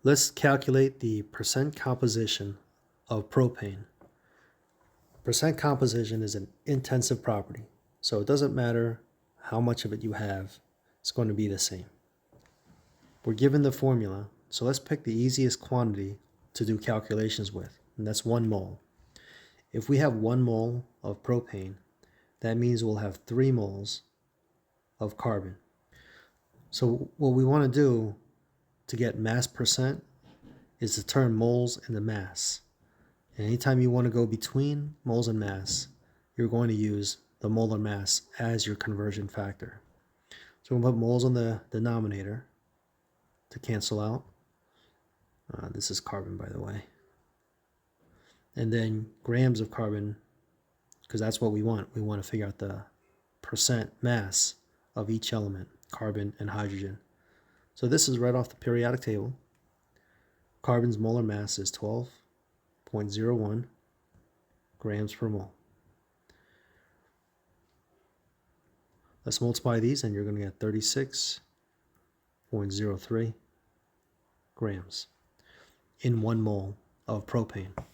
Let's calculate the percent composition of propane. Percent composition is an intensive property, so it doesn't matter how much of it you have, it's going to be the same. We're given the formula, so let's pick the easiest quantity to do calculations with, and that's 1 mole. If we have 1 mole of propane, that means we'll have 3 moles of carbon. So what we want to do to get mass percent is to turn moles into mass. And anytime you want to go between moles and mass, you're going to use the molar mass as your conversion factor. So we'll put moles on the denominator to cancel out. This is carbon, by the way. And then grams of carbon, because that's what we want. We want to figure out the percent mass of each element, carbon and hydrogen. So this is right off the periodic table. Carbon's molar mass is 12.01 grams per mole. Let's multiply these and you're going to get 36.03 grams in 1 mole of propane. All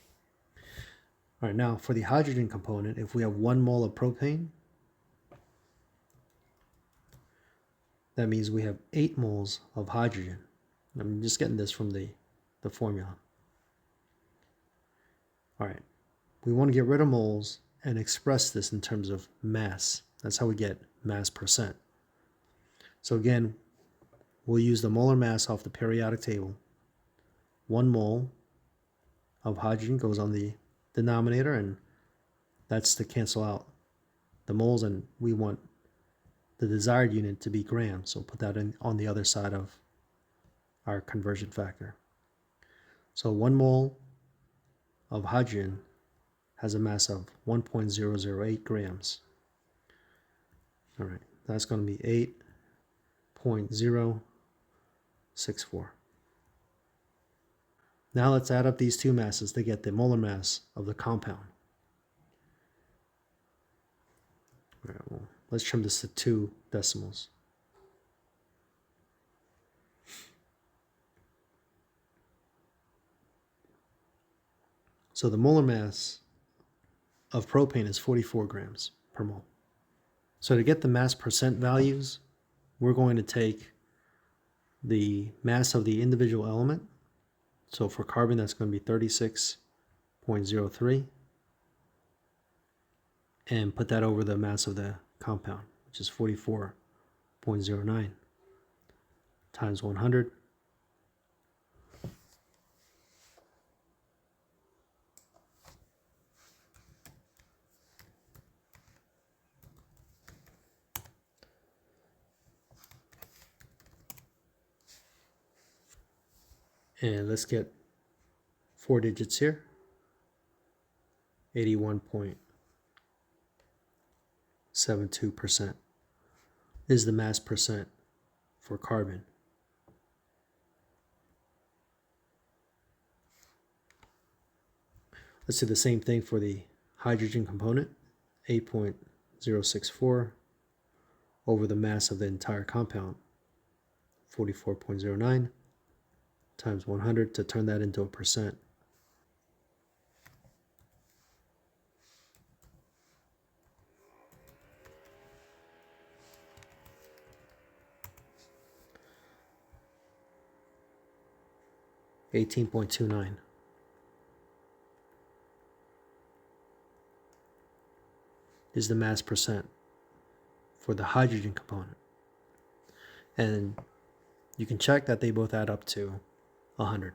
right, now for the hydrogen component, if we have 1 mole of propane, that means we have 8 moles of hydrogen. I'm just getting this from the formula. All right, we want to get rid of moles and express this in terms of mass. That's how we get mass percent. So again, we'll use the molar mass off the periodic table. 1 mole of hydrogen goes on the denominator, and that's to cancel out the moles, and we want the desired unit to be grams, so put that in on the other side of our conversion factor. So 1 mole of hydrogen has a mass of 1.008 grams. All right, that's going to be 8.064. Now let's add up these two masses to get the molar mass of the compound. All right, well, let's trim this to 2 decimals. So the molar mass of propane is 44 grams per mole. So to get the mass percent values, we're going to take the mass of the individual element. So for carbon, that's going to be 36.03, and put that over the mass of the compound, which is 44.09 times 100. And let's get 4 digits here. 81.72% is the mass percent for carbon. Let's do the same thing for the hydrogen component. 8.064 over the mass of the entire compound, 44.09 times 100 to turn that into a percent. $18.29 is the mass percent for the hydrogen component. And you can check that they both add up to 100%.